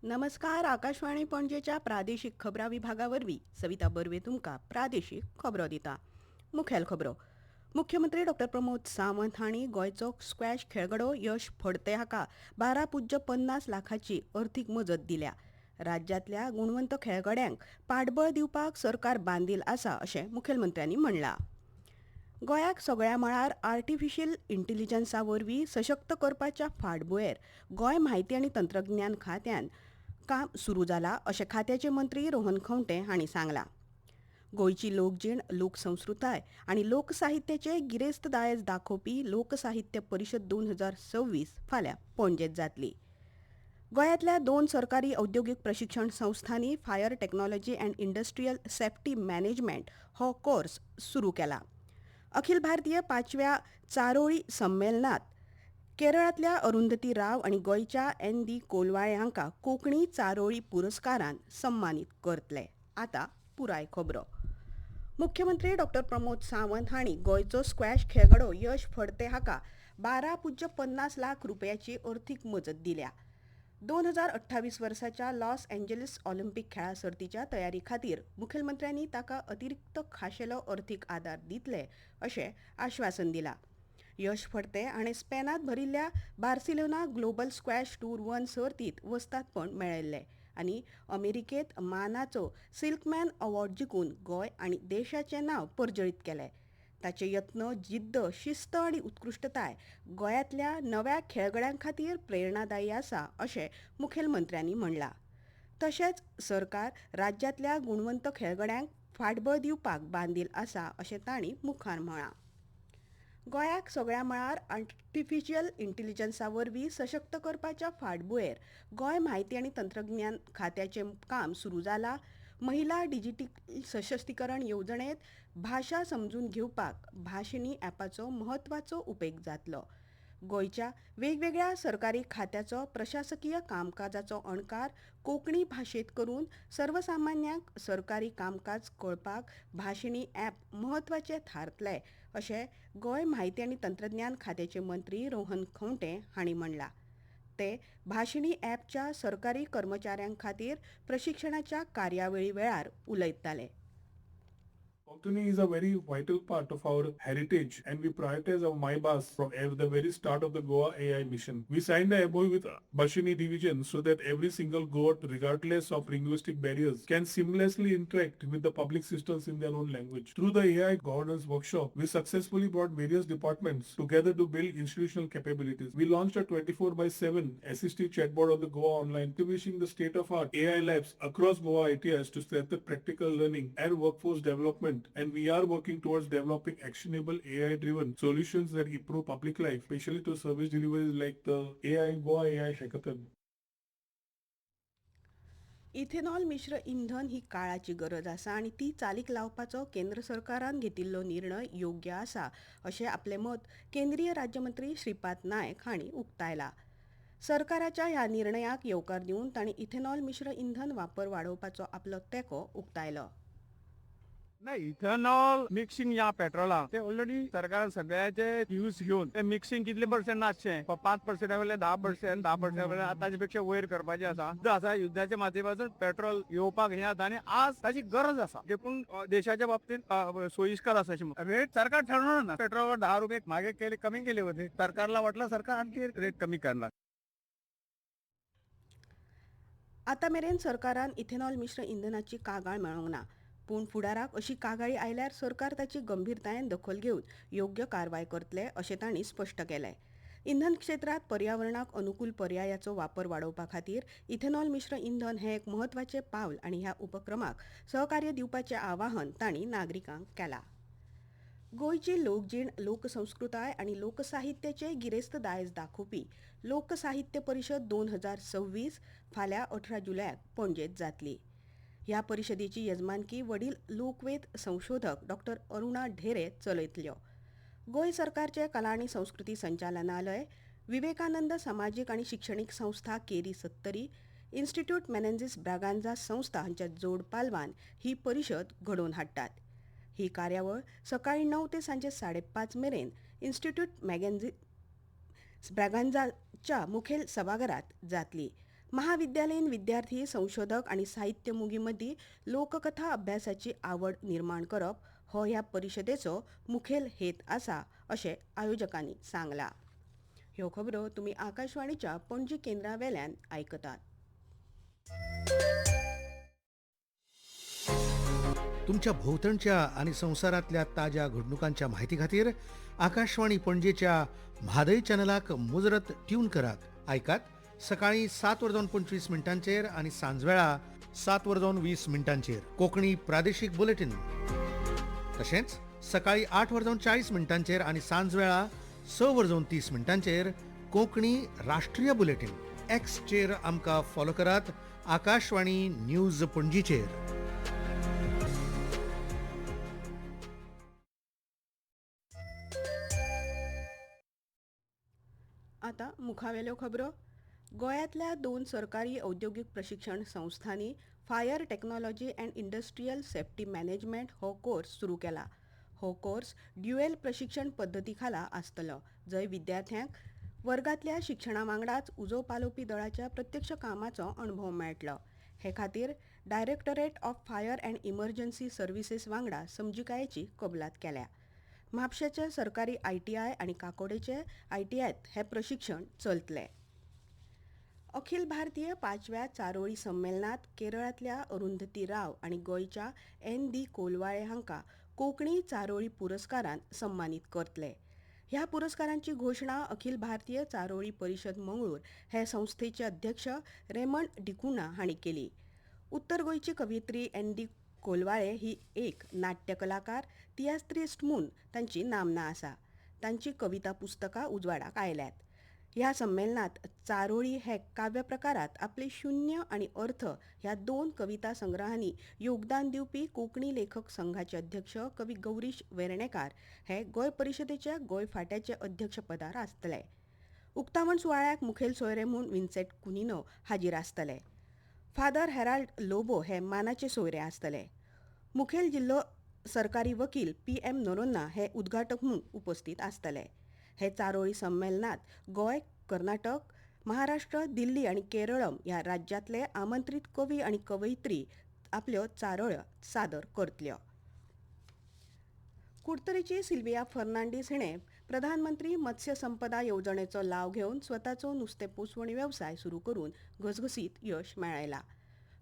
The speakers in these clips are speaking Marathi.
नमस्कार. आकाशवाणी पणजेच्या प्रादेशीक खबरां विभागावरवीं सविता बर्वे तुमकां प्रादेशीक खबरो दिता. मुखेल खबरो. मुख्यमंत्री डॉ प्रमोद सावंत हांणी गोंयचो स्क्वॅश खेळगडो यश फडते हाका 12.50 लाखाची अर्थीक मजत दिल्या. राज्यांतल्या गुणवंत खेळगड्यांक पाठबळ दिवपाक सरकार बांदील आसा अशें मुखेलमंत्र्यांनी म्हणलां. गोंयाक सगळ्या मळार आर्टिफिशियल इंटेलिजन्सा वरवीं सशक्त करपाच्या फाटभुंयेर गोंय म्हायती आनी तंत्रज्ञान खात्यान काम सुरू जालां अशें खात्याचे मंत्री रोहन खंवटे हांणी सांगलां. गोंयची लोकजीण लोकसंस्कृताय आनी लोकसाहित्याचे गिरेस्त दायज दाखोवपी लोकसाहित्य परिशद 2026 फाल्यां पणजेंत जातली. गोंयांतल्या 2 सरकारी औद्योगीक प्रशिक्षण संस्थांनी fire technology and industrial safety management हो कोर्स सुरू केला. अखिल भारतीय 5व्या चारोळी संमेलनात केरळांतल्या अरुंधती राव आनी गोंयच्या एन.डी. कोलवाळे हांकां कोंकणी चारोळी पुरस्कारान सन्मानीत करतले. आतां पुराय खबरो. मुख्यमंत्री डॉ प्रमोद सावंत हांणी गोंयचो स्क्वॅश खेळगडो यश फडते हाका 12.50 लाख रुपयाची अर्थीक मजत दिल्या. 2028 वर्साच्या लॉस एंजेलिस ऑलिंपिक खेळा सर्तीच्या तयारी खातीर मुखेलमंत्र्यांनी ताका अतिरिक्त खाशेलो अर्थीक आदार दितले अशें आश्वासन दिलां. यश फडते हाणें स्पेनांत भरिल्ल्या बार्सिलोना ग्लोबल स्क्वॅश टूर 1 सर्तींत वस्तादपण मेळयल्लें आनी अमेरिकेंत मानाचो सिल्कमॅन अवॉर्ड जिखून गोंय आनी देशाचें नांव परजळीत केलें. ताचे यत्न, जिद्द, शिस्त आनी उत्कृश्टताय गोंयांतल्या नव्या खेळगड्यां खातीर प्रेरणादायी आसा अशें मुखेलमंत्र्यांनी म्हणलां. तशेंच सरकार राज्यांतल्या गुणवंत खेळगड्यांक फाटबळ दिवपाक बांदील आसा अशें तांणी मुखार म्हळां. गोंयाक सगळ्या मळार आर्टिफिशियल इंटेलिजन्सा वरवीं सशक्त करपाच्या फाटभुंयेर गोंय म्हायती आनी तंत्रज्ञान खात्याचें काम सुरू जालां. महिला डिजिटल सशक्तीकरण येवजणेंत भाशा समजून घेवपाक भाशिनी ॲपाचो म्हत्वाचो उपेग जातलो. गोंयच्या वेगवेगळ्या सरकारी खात्याचो प्रशासकीय कामकाजाचो अणकार कोंकणी भाशेंत करून सर्वसामान्यांक सरकारी कामकाज कळपाक भाशिनी ॲप म्हत्वाचें थारतलें अशें गोंय म्हायती आनी तंत्रज्ञान खात्याचे मंत्री रोहन खंवटे हांणी म्हणलां. ते भाशिनी ॲपच्या सरकारी कर्मचाऱ्यां खातीर प्रशिक्षणाच्या कार्यावळी वेळार उलयताले. Konkani is a very vital part of our heritage and we prioritize our MyBus from the very start of the Goa AI mission. We signed a MOU with Bashini division so that every single Goa, regardless of linguistic barriers, can seamlessly interact with the public systems in their own language. Through the AI governance workshop, we successfully brought various departments together to build institutional capabilities. We launched a 24/7 assistive chatbot on the Goa Online, establishing the state-of-art AI labs across Goa ITS to strengthen practical learning and workforce development. And we are working towards developing actionable AI-driven solutions that improve public life, especially to service deliveries like the Goa AI Hackathon. Ethanol मिश्र इंधन ही काळाची गरज आसा आनी ती चालीक लावपाचो केंद्र सरकारान घेतिल्लो निर्णय योग्य आसा अशें आपलें मत केंद्रीय राज्यमंत्री श्रीपाद नायक हांणी उक्तायलां. सरकाराच्या ह्या निर्णयाक येवकार दिवन तांणी इथेनॉल मिश्र इंधन वापर वाडोवपाचो आपलो तेंको उक्तायलो. नाही, इथेनॉल मिक्सिंग या पेट्रोलाक ते ऑलरेडी सरकार सगळ्याचे यूज घेऊन ते मिक्सिंग कितले पर्सेंट नाचचे 5% वयले 10%, 10% वयले ताचे पेक्षा वयर करपाचे आसा. युद्धाच्या माध्यमातून पेट्रोल येवपाक हे आता आणि आज ताची गरज आसा. देखून देशाच्या बाबतीत सोयीस्कर आसा. रेट सरकार ठरवणार ना. पेट्रोलवर 10 रुपये मागे केले, कमी केले होते. सरकारला वाटलं सरकार आणखी रेट कमी करणार. आतां मेरेन सरकारान इथेनॉल मिश्र इंधनाची कागाळ मेळोंक ना. पूण फुडाराक अशी कागाळी आयल्यार सरकार ताची गंभीरतायेन दखल घेवन योग्य कारवाय करतले अशें तांणी स्पश्ट केलें. इंधन क्षेत्रांत पर्यावरणाक अनुकूल पर्यायाचो वापर वाडोवपा खातीर इथेनॉल मिश्र इंधन हें एक म्हत्वाचें पावल आनी ह्या उपक्रमाक सहकार्य दिवपाचें आवाहन तांणी नागरिकांक केलां. गोंयची लोकजीण लोकसंस्कृताय आनी लोकसाहित्याचे गिरेस्त दायज दाखोवपी लोकसाहित्य परिशद 2026 फाल्यां 18 जुलयाक पणजेंत जातली. ह्या परिशदेची येजमानकी वडील लोकवेद संशोधक डॉ अरुणा ढेरे चलयतल्यो. गोंय सरकारचे कला आनी संस्कृती संचालनालय, विवेकानंद सामाजीक आनी शिक्षणीक संस्था केरी 70, इन्स्टिट्यूट मेनेझीस ब्रागांझा संस्था हांच्या जोड पालवान ही परिशद घडोवन हाडटात. ही कार्यावळ सकाळी 9 ते सांजे 5:30 मेरेन इन्स्टिट्यूट ब्रागांझाच्या मुखेल सभाघरांत जातली. महाविद्यालयीन विद्यार्थी संशोधक आणि साहित्य मोगीमदी लोककथा अभ्यासाची आवड निर्माण करप हो ह्या परिशदेचो मुखेल हेत आसा अशें आयोजकांनी सांगला. ह्यो खबरो तुम्ही आकाशवाणीच्या पणजी केंद्रावेल्यान आयकतात. तुमच्या भोवतणच्या आणि संसारातल्या ताज्या घडणुकांच्या माहिती खातीर आकाशवाणी पणजेच्या म्हादय चॅनलाक मुजरत ट्यून करात. ऐकात सकाळी 7:25 आणि सांजवेळा 7:20 कोंकणी प्रादेशीक बुलेटिन. तशेंच सकाळी 8:40 आणि सांजवेळा 6:30 कोंकणी राष्ट्रीय बुलेटिन. एक्सचेर आमकां फॉलो करात. आकाशवाणी न्यूज पणजीचेर. आता मुखावेल्यो खबरो. गोंयांतल्या 2 सरकारी औद्योगिक प्रशिक्षण संस्थांनी fire technology and industrial safety management हो कोर्स सुरू केला. हो कोर्स ड्युएल प्रशिक्षण पद्दती खाला आसतलो, जंय विद्यार्थ्यांक वर्गातल्या शिक्षणा वांगडाच उजो पालोवपी दळाच्या प्रत्यक्ष कामाचो अणभव मेळटलो. हे खातीर directorate of fire and emergency services वांगडा समजिकायेची कबलात केल्या. म्हापशेचे सरकारी ITI आणि काकोडेचे ITIत हे प्रशिक्षण चलतले. अखिल भारतीय 5व्या चारोळी संमेलनात केरळातल्या अरुंधती राव आणि गोंयच्या ND कोलवाळे हांकां कोंकणी चारोळी पुरस्कारान सन्मानीत करतले. ह्या पुरस्कारांची घोषणा अखिल भारतीय चारोळी परिशद मंगळूर हे संस्थेचे अध्यक्ष रेमंड डिकुना हांणी केली. उत्तर गोंयची कवयित्री ND कोलवाळे ही एक नाट्य कलाकार, तियात्रिस्ट म्हूण तांची नामना आसा. तांची कविता पुस्तकां उजवाडाक आयल्यात. ह्या संमेलनात चारोळी हे काव्य प्रकारात आपले शून्य आणि अर्थ ह्या 2 कविता संग्रहांनी योगदान दिवपी कोंकणी लेखक संघाचे अध्यक्ष कवी गौरीश वेर्णेकार हे गोंय परिशदेच्या गोंय फांट्याचे अध्यक्षपदार आसतले. उक्तावण सुवाळ्याक मुखेल सोयरे म्हूण विन्सेंट कुनिनो हाजीर आसतले. फादर हेराल्ड लोबो हे मानाचे सोयरे आसतले. मुखेल जिल्लो सरकारी वकील PM नोरोन्ना हे उद्घाटक म्हूण उपस्थित आसतले. हे चारोळी संमेलनात गोंय, कर्नाटक, महाराष्ट्र, दिल्ली आणि केरळम ह्या राज्यांतले आमंत्रित कवी आणि कवयित्री आपल्यो चारोळ्यो सादर करतल्यो. कुडतरेची सिल्विया फर्नांडीस हिणें प्रधानमंत्री मत्स्य संपदा येवजणेचो लाव घेवन स्वताचो नुस्तें पोसवणी वेवसाय सुरू करून घसघसीत यश मेळयलां.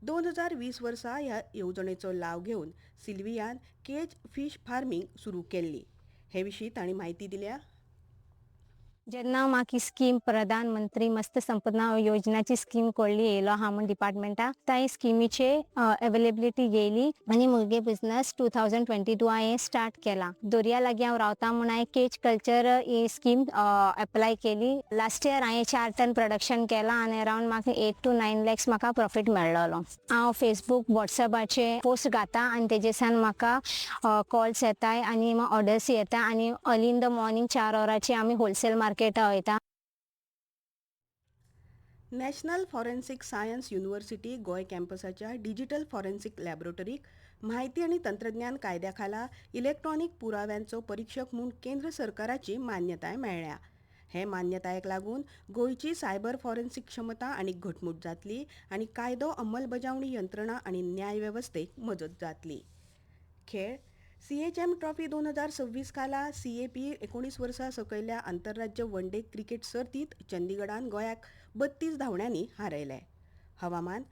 2020 वर्सा ह्या येवजणेचो लाव घेवन सिल्वियान केज फिश फार्मिंग सुरू केल्ली. हे विशीं तांणी माहिती दिल्या. जेन्ना म्हाका स्कीम प्रधानमंत्री मत्स्य संपदा योजनाची स्कीम कळ्ळी येयलो हा म्हण डिपार्टमेंटाक त्या स्किमीचे अवेलेबिलिटी येयली आनी मुगे बिझनेस 2022 हांवें स्टार्ट केला. दर्या लागीं हांव रावता म्हूण हांवें केज कल्चर ही स्कीम अप्लाय केली. लास्ट इयर हांवें 4 टन प्रोडक्शन केला आनी अराउंड म्हाका 8 to 9 lakhs म्हाका प्रॉफिट मेळ्ळलो. हांव फेसबूक व्हॉट्सएपाचे पोस्ट घाता आनी तेजेसान म्हाका कॉल्स येताय आनी ऑर्डर्स येता आनी अर्ली इन द मॉर्निंग 4 वरांची आमी होलसेल मार्केट वयता. National forensic science university Goa कॅम्पसाच्या digital forensic लॅबोरेटरीक माहिती आणि तंत्रज्ञान कायद्याखाला इलेक्ट्रॉनिक पुराव्यांचो परीक्षक म्हूण केंद्र सरकाराची मान्यताय मेळ्ळ्या. हे मान्यतायेक लागून गोंयची सायबर फॉरेन्सिक क्षमता आनीक घटमूट जातली आनी कायदो अंमलबजावणी यंत्रणा आनी न्याय वेवस्थेक मजत जातली. खेळ CHM ट्रॉफी 2026 खाला CAP 19 वर्सां सकयल्या आंतरराज्य वन डे क्रिकेट सर्तीत चंदीगडान गोंयाक 32 धांवड्यांनी हारयले. हवामान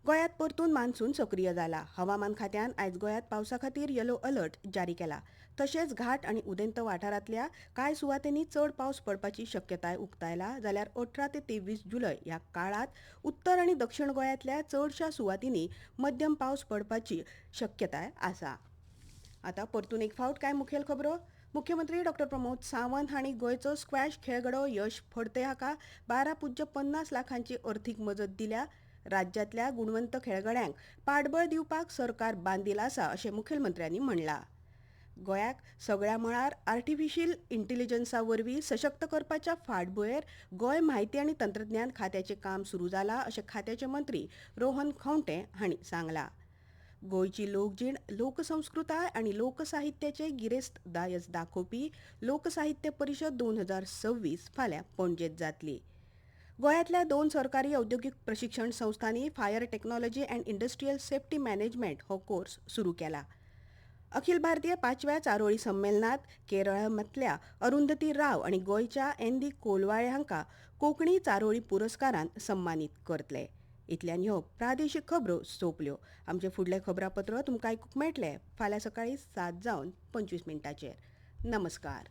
गोंयांत परतून मान्सून सक्रिय जाला. हवामान खात्यान आयज गोंयांत पावसा खातीर येलो अलर्ट जारी केला. तशेंच घाट आनी उदेंत वाठारांतल्या कांय सुवातेनी चड पावस पडपाची शक्यताय उक्तायला. जाल्यार 18 ते 23 जुलय ह्या काळात उत्तर आनी दक्षिण गोंयांतल्या चडशा सुवातींनी मध्यम पावस पडपाची शक्यताय आसा. आता परतून एक फावट काय मुखेल खबरो. मुख्यमंत्री डॉ. प्रमोद सावंत हांणी गोंयचो स्क्वॅश खेळगडो यश फडते हाका 12.50 लाखांची अर्थीक मजत दिल्या. राज्यांतल्या गुणवंत खेळगड्यांक पाठबळ दिवपाक सरकार बांदील आसा अशें मुखेलमंत्र्यांनी म्हणलां. गोंयाक सगळ्या मळार आर्टिफिशियल इंटेलिजन्सा वरवीं सशक्त करपाच्या फाटभुंयेर गोंय म्हायती आनी तंत्रज्ञान खात्याचें काम सुरू जालां अशें खात्याचे मंत्री रोहन खंवटे हांणी सांगलां. गोंयची लोकजीण लोकसंस्कृताय आनी लोकसाहित्याचे गिरेस्त दायज दाखोवपी लोकसाहित्य परिशद 2026 फाल्यां पणजेंत जातली. गोंयांतल्या 2 सरकारी औद्योगिक प्रशिक्षण संस्थांनी fire technology and industrial safety management हो कोर्स सुरू केला. अखिल भारतीय 5व्या चारोळी संमेलनात केरळमधल्या अरुंधती राव आणि गोंयच्या एन.डी. कोलवाळे हांकां कोंकणी चारोळी पुरस्कारान सन्मानीत करतले. इतल्यान ह्यो प्रादेशीक खबरो सोंपल्यो. आमचे फुडले खबरापत्र तुमकां आयकूंक मेळटले फाल्यां सकाळीं 7:25 नमस्कार.